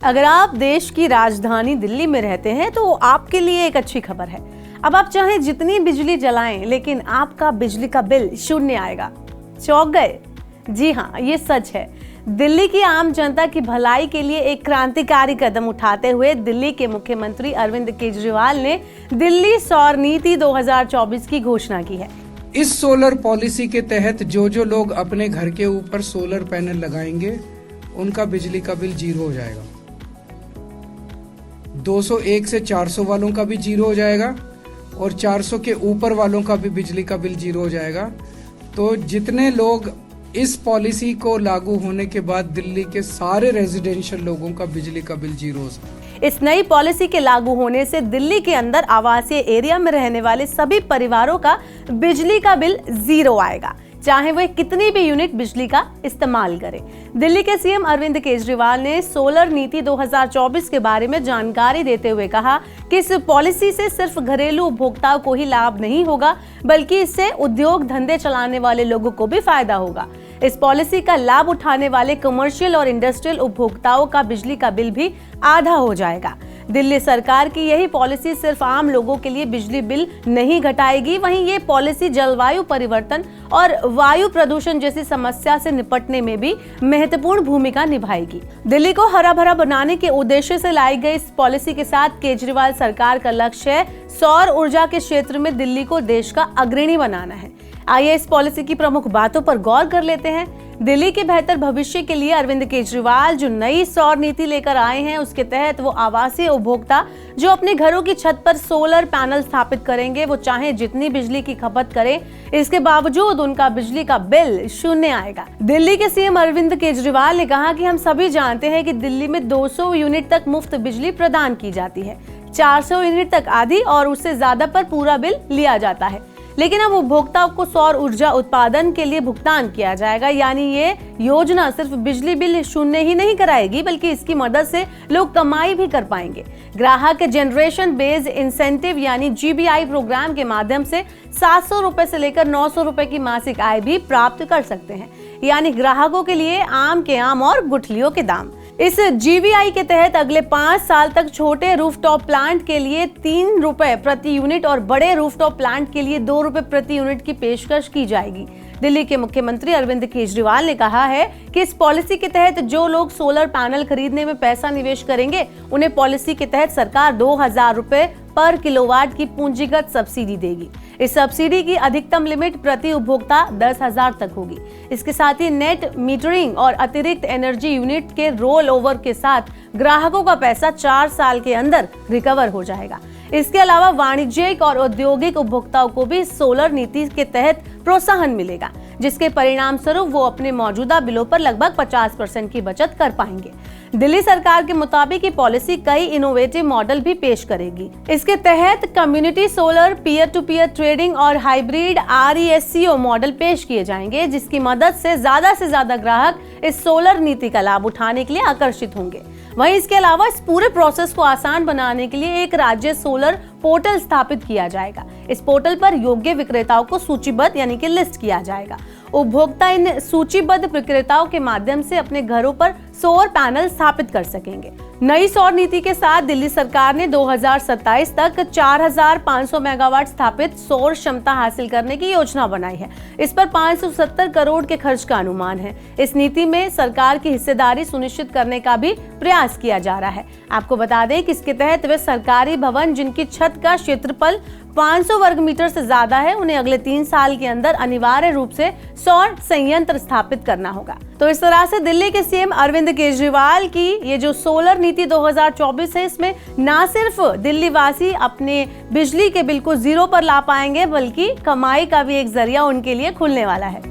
अगर आप देश की राजधानी दिल्ली में रहते हैं तो आपके लिए एक अच्छी खबर है। अब आप चाहे जितनी बिजली जलाएं, लेकिन आपका बिजली का बिल शून्य आएगा। चौंक गए? जी हाँ, ये सच है। दिल्ली की आम जनता की भलाई के लिए एक क्रांतिकारी कदम उठाते हुए दिल्ली के मुख्यमंत्री अरविंद केजरीवाल ने दिल्ली सौर नीति 2024 की घोषणा की है। इस सोलर पॉलिसी के तहत जो लोग अपने घर के ऊपर सोलर पैनल लगाएंगे उनका बिजली का बिल 0 हो जाएगा। 201 से 400 वालों का भी 0 हो जाएगा और 400 के ऊपर वालों का भी बिजली का बिल 0 हो जाएगा। तो जितने लोग इस पॉलिसी को लागू होने के बाद दिल्ली के सारे रेजिडेंशियल लोगों का बिजली का बिल 0 हो सकता है। इस नई पॉलिसी के लागू होने से दिल्ली के अंदर आवासीय एरिया में रहने वाले सभी परिवारों का बिजली का बिल 0 आएगा, चाहे वह कितनी भी यूनिट बिजली का इस्तेमाल करें। दिल्ली के सीएम अरविंद केजरीवाल ने सोलर नीति 2024 के बारे में जानकारी देते हुए कहा कि इस पॉलिसी से सिर्फ घरेलू उपभोक्ताओं को ही लाभ नहीं होगा, बल्कि इससे उद्योग धंधे चलाने वाले लोगों को भी फायदा होगा। इस पॉलिसी का लाभ उठाने वाले कमर्शियल और इंडस्ट्रियल उपभोक्ताओं का बिजली का बिल भी आधा हो जाएगा। दिल्ली सरकार की यही पॉलिसी सिर्फ आम लोगों के लिए बिजली बिल नहीं घटाएगी, वहीं ये पॉलिसी जलवायु परिवर्तन और वायु प्रदूषण जैसी समस्या से निपटने में भी महत्वपूर्ण भूमिका निभाएगी। दिल्ली को हरा भरा बनाने के उद्देश्य से लाई गई इस पॉलिसी के साथ केजरीवाल सरकार का लक्ष्य है सौर ऊर्जा के क्षेत्र में दिल्ली को देश का अग्रणी बनाना है। आइए इस पॉलिसी की प्रमुख बातों पर गौर कर लेते हैं। दिल्ली के बेहतर भविष्य के लिए अरविंद केजरीवाल जो नई सौर नीति लेकर आए हैं, उसके तहत वो आवासीय उपभोक्ता जो अपने घरों की छत पर सोलर पैनल स्थापित करेंगे, वो चाहे जितनी बिजली की खपत करें, इसके बावजूद उनका बिजली का बिल शून्य आएगा। दिल्ली के सीएम अरविंद केजरीवाल ने कहा कि हम सभी जानते हैं कि दिल्ली में 200 यूनिट तक मुफ्त बिजली प्रदान की जाती है, 400 यूनिट तक आधी और उससे ज्यादा पर पूरा बिल लिया जाता है। लेकिन अब उपभोक्ताओं को सौर ऊर्जा उत्पादन के लिए भुगतान किया जाएगा, यानी ये योजना सिर्फ बिजली बिल शून्य ही नहीं कराएगी, बल्कि इसकी मदद से लोग कमाई भी कर पाएंगे। ग्राहक जनरेशन बेस्ड इंसेंटिव यानी GBI प्रोग्राम के माध्यम से 700 रुपए से लेकर 900 रुपए की मासिक आय भी प्राप्त कर सकते हैं, यानी ग्राहकों के लिए आम के आम और गुठलियों के दाम। इस GBI के तहत अगले 5 साल तक छोटे रूफटॉप प्लांट के लिए 3 रुपए प्रति यूनिट और बड़े रूफटॉप प्लांट के लिए 2 रुपए प्रति यूनिट की पेशकश की जाएगी। दिल्ली के मुख्यमंत्री अरविंद केजरीवाल ने कहा है कि इस पॉलिसी के तहत जो लोग सोलर पैनल खरीदने में पैसा निवेश करेंगे, उन्हें पॉलिसी के तहत सरकार 2000 रुपए पर किलोवाट की पूंजीगत सब्सिडी देगी। इस सब्सिडी की अधिकतम लिमिट प्रति उपभोक्ता 10,000 तक होगी। इसके साथ ही नेट मीटरिंग और अतिरिक्त एनर्जी यूनिट के रोल ओवर के साथ ग्राहकों का पैसा 4 साल के अंदर रिकवर हो जाएगा। इसके अलावा वाणिज्यिक और औद्योगिक उपभोक्ताओं को भी सोलर नीति के तहत प्रोत्साहन मिलेगा, जिसके परिणाम स्वरूप वो अपने मौजूदा बिलों पर लगभग 50% की बचत कर पाएंगे। दिल्ली सरकार के मुताबिक ये पॉलिसी कई इनोवेटिव मॉडल भी पेश करेगी। इसके तहत community solar, peer to peer trading और हाइब्रिड RESCO मॉडल पेश किए जाएंगे, जिसकी मदद से ज्यादा ग्राहक इस सोलर नीति का लाभ उठाने के लिए आकर्षित होंगे। वहीं इसके अलावा इस पूरे प्रोसेस को आसान बनाने के लिए एक राज्य सोलर पोर्टल स्थापित किया जाएगा। इस पोर्टल पर योग्य विक्रेताओं को सूचीबद्ध यानी कि लिस्ट किया जाएगा। उपभोक्ता इन सूचीबद्ध विक्रेताओं के माध्यम से अपने घरों पर सौर पैनल स्थापित कर सकेंगे। नई सौर नीति के साथ दिल्ली सरकार ने 2027 तक 4500 मेगावाट स्थापित सौर क्षमता हासिल करने की योजना बनाई है। इस पर 570 करोड़ के खर्च का अनुमान है। इस नीति में सरकार की हिस्सेदारी सुनिश्चित करने का भी प्रयास किया जा रहा है। आपको बता दें कि इसके तहत वे सरकारी भवन जिनकी छत का क्षेत्रफल 500 वर्ग मीटर से ज्यादा है, उन्हें अगले 3 साल के अंदर अनिवार्य रूप से सौर संयंत्र स्थापित करना होगा। तो इस तरह से दिल्ली के सीएम अरविंद केजरीवाल की ये जो सोलर नीति 2024 है, इसमें ना सिर्फ दिल्ली वासी अपने बिजली के बिल को 0 पर ला पाएंगे, बल्कि कमाई का भी एक जरिया उनके लिए खुलने वाला है।